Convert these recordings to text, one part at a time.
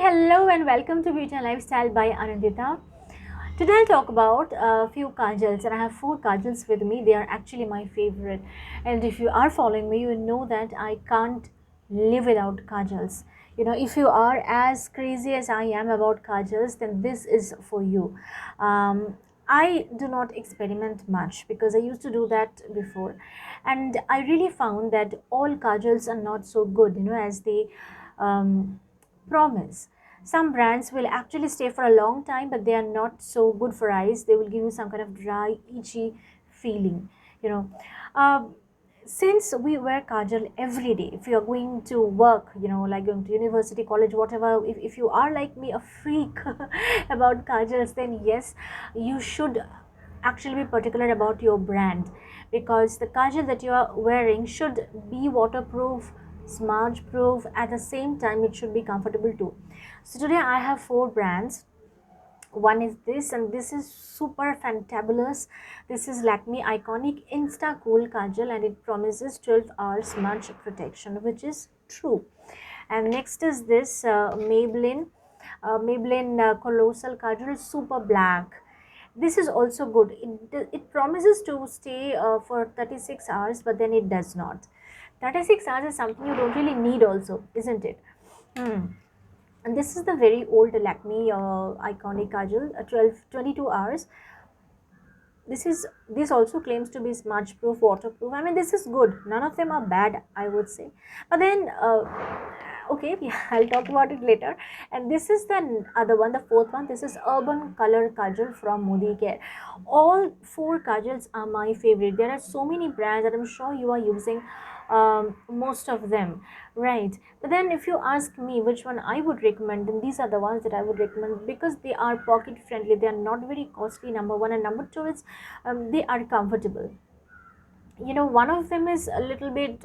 Hello and welcome to Beauty and Lifestyle by Anandita. Today I'll talk about a few kajals, and I have four kajals with me. They are actually my favorite. And if you are following me, you know that I can't live without kajals. If you are as crazy as I am about kajals, then this is for you. I do not experiment much because I used to do that before, and I really found that all kajals are not so good, as they um, promise. Some brands will actually stay for a long time, but they are not so good for eyes. They will give you some kind of dry, itchy feeling. you know uh, since we wear kajal every day, if you are going to work, like going to university, college, whatever, if you are like me, a freak about kajals, then yes, you should actually be particular about your brand, because the kajal that you are wearing should be waterproof, smudge proof. At the same time, it should be comfortable too. So today I have four brands. One is this, and this is super fantabulous. This is Lakme Iconic Insta Cool Kajal, and it promises 12 hours smudge protection, which is true. And next is this Maybelline Colossal Kajal Super Black. This is also good. It promises to stay for 36 hours, but then it does not. 36 hours is something you don't really need also, isn't it? Hmm. And this is the very old Lakme iconic kajal, 22 hours. This also claims to be smudge proof, waterproof. I mean, this is good. None of them are bad, I would say. But then okay, yeah, I'll talk about it later. And this is the other one, the fourth one. This is Urban Color Kajal from Modi Care. All four kajals are my favorite. There are so many brands that I'm sure you are using, most of them, right? But then if you ask me which one I would recommend, then these are the ones that I would recommend, because they are pocket friendly, they are not very costly, number one, and number two is they are comfortable. One of them is a little bit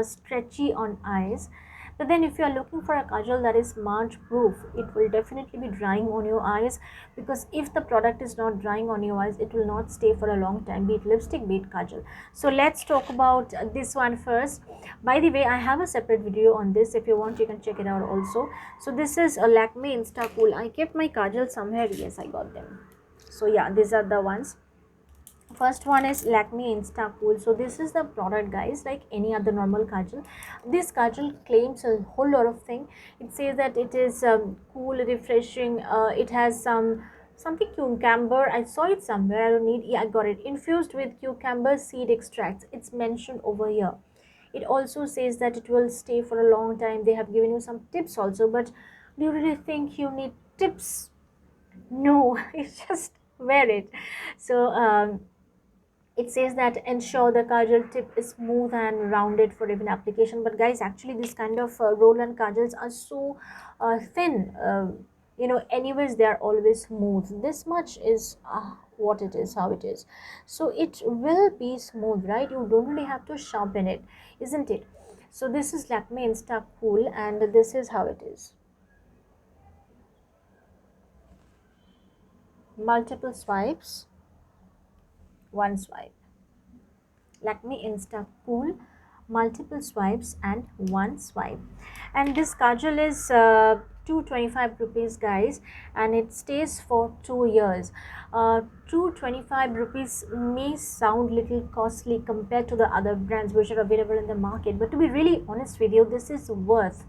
stretchy on eyes, but then if you are looking for a kajal that is smudge proof, it will definitely be drying on your eyes, because if the product is not drying on your eyes, it will not stay for a long time, be it lipstick, be it kajal. So let's talk about this one first. By the way, I have a separate video on this. If you want, you can check it out also. So this is a Lakme Insta Cool. I kept my kajal somewhere. Yes, I got them. So yeah, these are the ones. First one is Lakme Insta Cool. So this is the product, guys. Like any other normal kajal, this kajal claims a whole lot of thing. It says that it is cool, refreshing. It has something cucumber. I saw it somewhere. I don't need. Yeah, I got it. Infused with cucumber seed extracts. It's mentioned over here. It also says that it will stay for a long time. They have given you some tips also, but do you really think you need tips? No, it's just wear it. So it says that ensure the kajal tip is smooth and rounded for even application. But guys, actually this kind of roll and kajals are so thin. Anyways, they are always smooth. This much is what it is, how it is. So it will be smooth, right? You don't really have to sharpen it, isn't it? So this is Lakme Insta Cool, and this is how it is. Multiple swipes, one swipe. Lakme Insta Cool, multiple swipes and one swipe. And this kajal is 225 rupees, guys, and it stays for 2 years. 225 rupees may sound little costly compared to the other brands which are available in the market, but to be really honest with you, this is worth.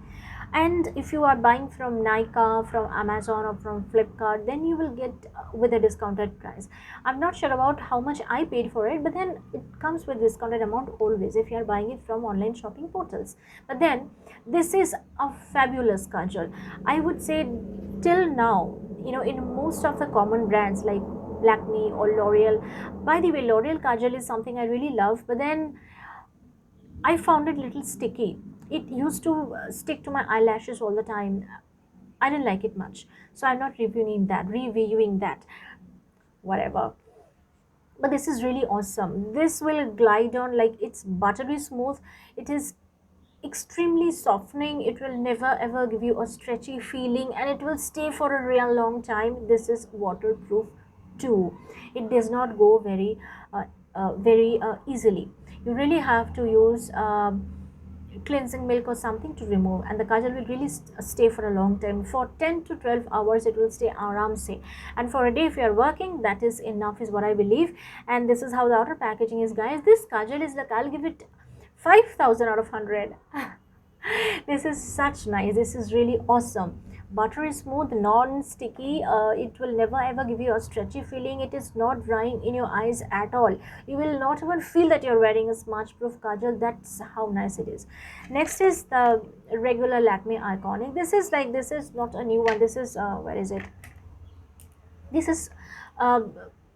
And if you are buying from Nykaa, from Amazon, or from Flipkart, then you will get with a discounted price. I'm not sure about how much I paid for it, but then it comes with discounted amount always if you are buying it from online shopping portals. But then this is a fabulous kajal, I would say. Till now, in most of the common brands like Lakme or L'Oreal. By the way, L'Oreal kajal is something I really love, but then I found it little sticky. It used to stick to my eyelashes all the time. I didn't like it much. So I'm not reviewing that, whatever. But this is really awesome. This will glide on like it's buttery smooth. It is extremely softening. It will never ever give you a stretchy feeling, and it will stay for a real long time. This is waterproof too. It does not go very easily. You really have to use cleansing milk or something to remove, and the kajal will really stay for a long time. For 10 to 12 hours it will stay aram se, and for a day if you are working, that is enough, is what I believe. And this is how the outer packaging is, guys. This kajal is like, I'll give it 5,000 out of 100. This is such nice, this is really awesome. Buttery smooth, non-sticky, it will never ever give you a stretchy feeling. It is not drying in your eyes at all. You will not even feel that you're wearing a smudge proof kajal. That's how nice it is. Next is the regular Lakme Iconic. This is like, this is not a new one, this is where is it, this is uh,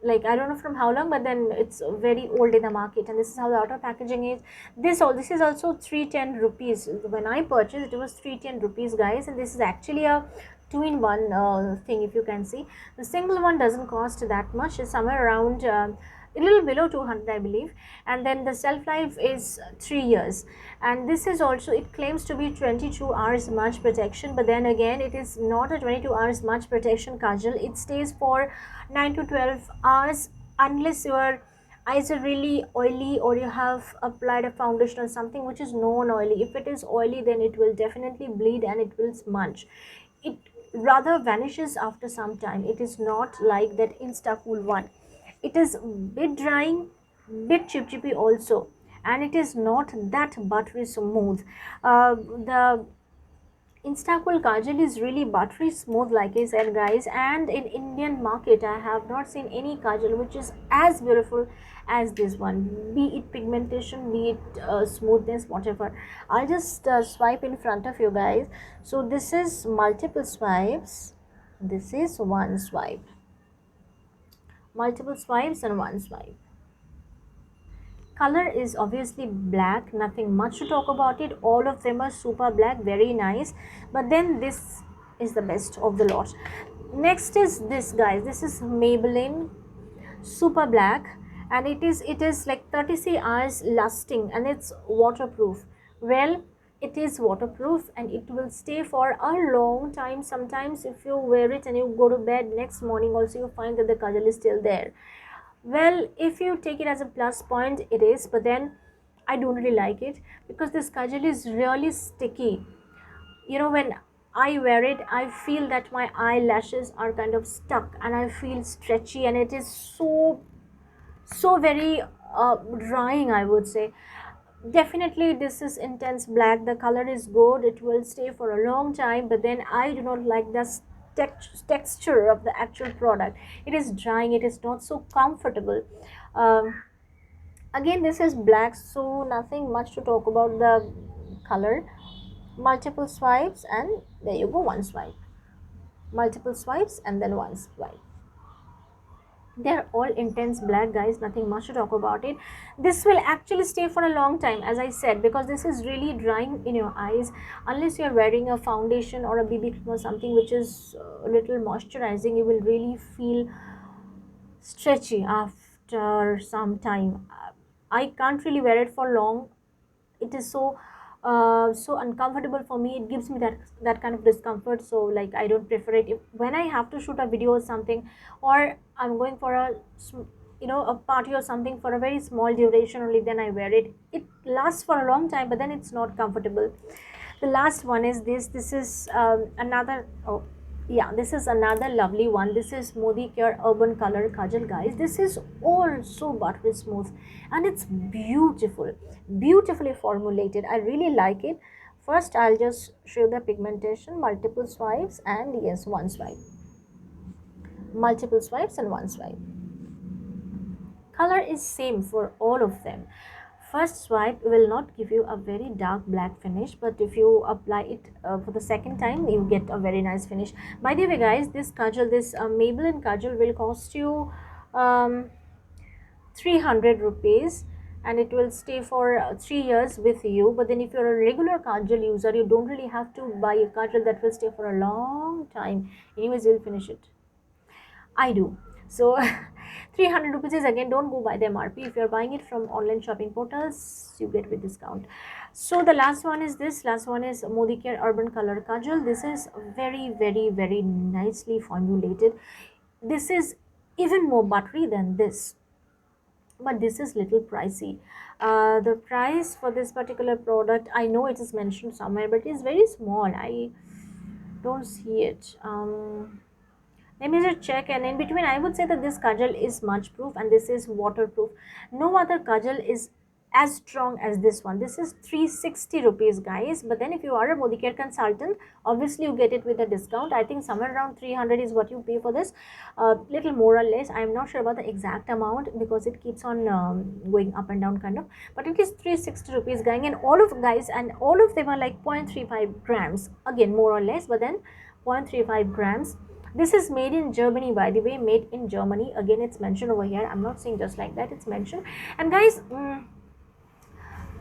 like, I don't know from how long, but then it's very old in the market, and this is how the outer packaging is. This is also 310 rupees. When I purchased, it was 310 rupees, guys, and this is actually a two-in-one thing. If you can see, the single one doesn't cost that much. It's somewhere around a little below 200, I believe. And then the shelf life is 3 years, and this is also, it claims to be 22 hours smudge protection, but then again, it is not a 22 hours smudge protection kajal. It stays for 9 to 12 hours, unless your eyes are really oily or you have applied a foundation or something which is non-oily. If it is oily, then it will definitely bleed and it will smudge. It rather vanishes after some time. It is not like that Instacool one. It is bit drying, bit chippy also, and it is not that buttery smooth. The Instacool kajal is really buttery smooth, like I said, guys. And in Indian market, I have not seen any kajal which is as beautiful as this one. Be it pigmentation, be it smoothness, whatever. I'll just swipe in front of you guys. So this is multiple swipes. This is one swipe. Multiple swipes and one swipe. Color is obviously black, nothing much to talk about it. All of them are super black, very nice. But then this is the best of the lot. Next is this, guys. This is Maybelline super black, and it is like 36 hours lasting, and it's waterproof. Well, it is waterproof and it will stay for a long time. Sometimes if you wear it and you go to bed next morning also, you find that the kajal is still there. Well, if you take it as a plus point, it is, but then I don't really like it because this kajal is really sticky. You know, when I wear it, I feel that my eyelashes are kind of stuck and I feel stretchy, and it is so very drying, I would say. Definitely this is intense black, the color is good, it will stay for a long time, but then I do not like the texture of the actual product. It is drying, it is not so comfortable. um, Again, this is black, so nothing much to talk about the color. Multiple swipes, and there you go, one swipe. Multiple swipes and then one swipe. They're all intense black, guys, nothing much to talk about it. This will actually stay for a long time, as I said, because this is really drying in your eyes. Unless you're wearing a foundation or a BB cream or something which is a little moisturizing, you will really feel stretchy after some time. I can't really wear it for long. It is so uncomfortable for me. It gives me that kind of discomfort, so like I don't prefer it. If when I have to shoot a video or something, or I'm going for a a party or something for a very small duration only, then I wear it. It lasts for a long time, but then it's not comfortable. The last one is this is another, oh yeah, this is another lovely one. This is Modi Care Urban Color Kajal, guys. This is also buttery smooth and it's beautifully formulated. I really like it. First, I'll just show the pigmentation, multiple swipes, and yes, one swipe. Multiple swipes and one swipe. Color is same for all of them. First swipe will not give you a very dark black finish, but if you apply it for the second time, you get a very nice finish. By the way, guys, this kajal, this Maybelline kajal will cost you 300 rupees, and it will stay for 3 years with you. But then if you're a regular kajal user, you don't really have to buy a kajal that will stay for a long time. Anyways, you'll finish it. I do. So 300 rupees is, again, don't go by the MRP. If you're buying it from online shopping portals, you get with discount. So the last one is this. Last one is Modi Care Urban Color Kajal. This is very nicely formulated. This is even more buttery than this. but this is little pricey. The price for this particular product, I know it is mentioned somewhere, but it is very small. I don't see it. Let me just check, and in between I would say that this kajal is smudge proof and this is waterproof. No other kajal is as strong as this one. This is 360 rupees, guys, but then if you are a Modicare consultant, obviously you get it with a discount. I think somewhere around 300 is what you pay for this, little more or less. I am not sure about the exact amount because it keeps on going up and down kind of, but it is 360 rupees, guys, and all of them are like 0.35 grams, again more or less, but then 0.35 grams. This is made in Germany, by the way, made in Germany. Again, it's mentioned over here. I'm not saying just like that, it's mentioned. And guys,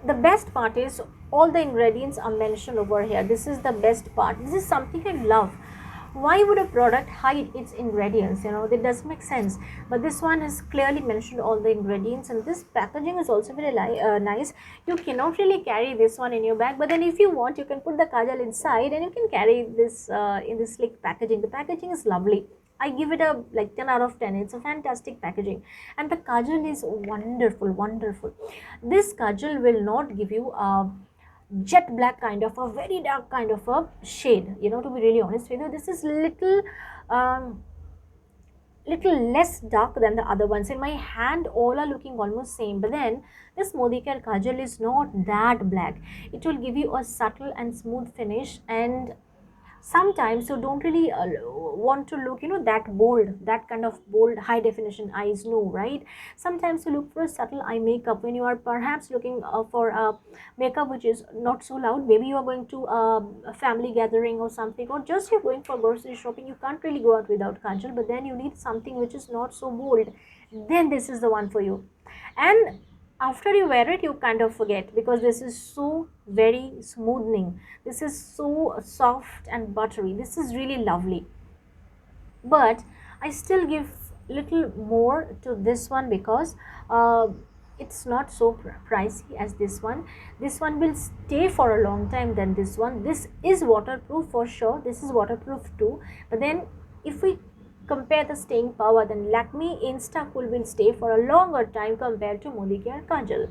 the best part is all the ingredients are mentioned over here. This is the best part. This is something I love. Why would a product hide its ingredients? That doesn't make sense. But this one has clearly mentioned all the ingredients, and this packaging is also very nice. You cannot really carry this one in your bag, but then if you want, you can put the kajal inside and you can carry this in this slick packaging. The packaging is lovely. I give it a like 10 out of 10. It's a fantastic packaging, and the kajal is wonderful, wonderful. This kajal will not give you a jet black kind of a very dark kind of a shade, to be really honest with you. This is um, little less dark than the other ones. In my hand all are looking almost same, but then this Modicare kajal is not that black. It will give you a subtle and smooth finish, and sometimes you don't really want to look that bold, that kind of bold high definition eyes, no, right? Sometimes you look for a subtle eye makeup when you are perhaps looking for a makeup which is not so loud. Maybe you are going to a family gathering or something, or just you're going for grocery shopping. You can't really go out without kajal, but then you need something which is not so bold. Then this is the one for you. And after you wear it, you kind of forget, because this is so very smoothing. This is so soft and buttery. This is really lovely. But I still give little more to this one because it's not so pricey as this one. This one will stay for a long time than this one. This is waterproof for sure. This is waterproof too. But then if we compare the staying power, then Lakme Instacool will stay for a longer time compared to Modicare Kajal.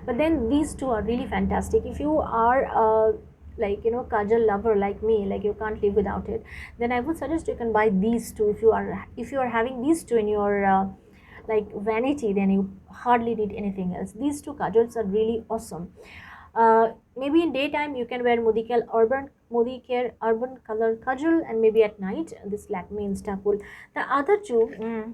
But then these two are really fantastic. If you are kajal lover like me, like you can't live without it, then I would suggest you can buy these two. If you are having these two in your like vanity, then you hardly need anything else. These two kajals are really awesome. Maybe in daytime you can wear Modicare Urban Color Kajal, and maybe at night this Lakme Instacool. The other two,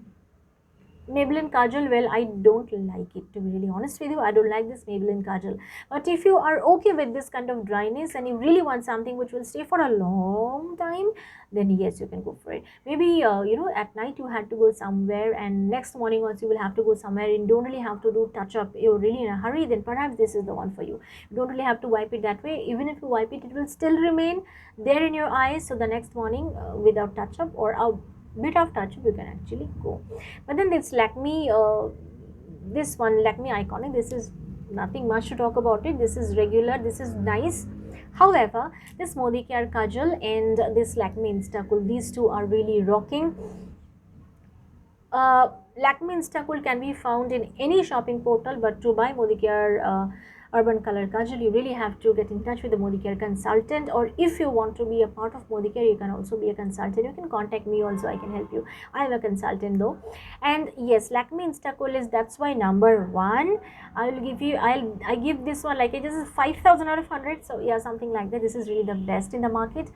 Maybelline Kajal, well, I don't like it, to be really honest with you. I don't like this Maybelline Kajal. But if you are okay with this kind of dryness and you really want something which will stay for a long time, then yes, you can go for it. Maybe, at night you had to go somewhere, and next morning once you will have to go somewhere, you don't really have to do touch up, you're really in a hurry, then perhaps this is the one for you. You don't really have to wipe it that way. Even if you wipe it, it will still remain there in your eyes. So the next morning, without touch up or a bit of touch up, you can actually go. But then this Lakme, this one Lakme Iconic, this is nothing much to talk about it. This is regular, this is nice. However, this Modicare Kajal and this Lakme Instacool, these two are really rocking. Lakme Instacool can be found in any shopping portal, but to buy Modicare Urban Color Kajal, you really have to get in touch with the Modicare consultant, or if you want to be a part of Modicare, you can also be a consultant. You can contact me also, I can help you. I am a consultant though. And yes, Lakme Instacool is, that's why number one. I give this one like it is 5,000 out of 100. So yeah, something like that. This is really the best in the market.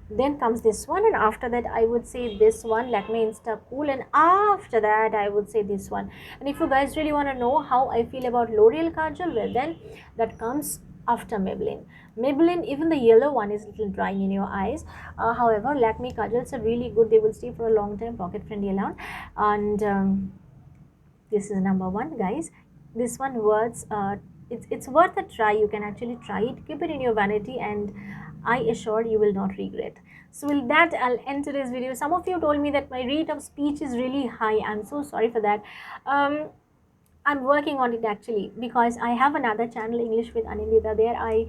Then comes this one, and after that I would say this one, Lakme Instacool, and after that I would say this one. And if you guys really want to know how I feel about L'Oreal Kajal, well then that comes after Maybelline. Even the yellow one is a little drying in your eyes. However, Lakme Kajals are really good. They will stay for a long time, pocket friendly allowed. And this is number one, guys. This one worth it's worth a try. You can actually try it, keep it in your vanity, and I assure you will not regret. So with that, I'll end today's video. Some of you told me that my rate of speech is really high. I'm so sorry for that. I'm working on it actually, because I have another channel, English with Anindita. There I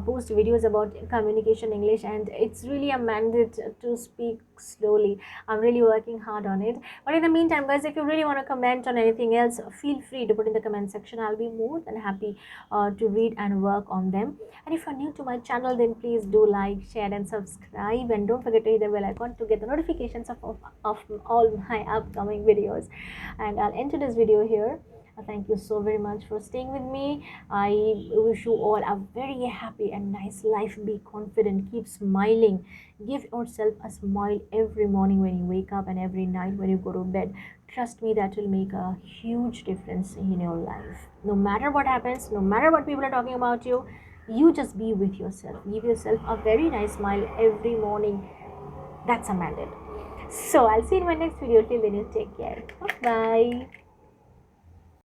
post videos about communication English, and it's really a mandate to speak slowly. I'm really working hard on it. But in the meantime, guys, if you really want to comment on anything else, feel free to put in the comment section. I'll be more than happy to read and work on them. And if you're new to my channel, then please do like, share, and subscribe. And don't forget to hit the bell icon to get the notifications of all my upcoming videos. And I'll end today's video here. Thank you so very much for staying with me. I wish you all a very happy and nice life. Be confident, keep smiling, give yourself a smile every morning when you wake up and every night when you go to bed. Trust me, that will make a huge difference in your life. No matter what happens, no matter what people are talking about you, you just be with yourself. Give yourself a very nice smile every morning. That's a mandate. So I'll see you in my next video. Till then, you take care. Bye.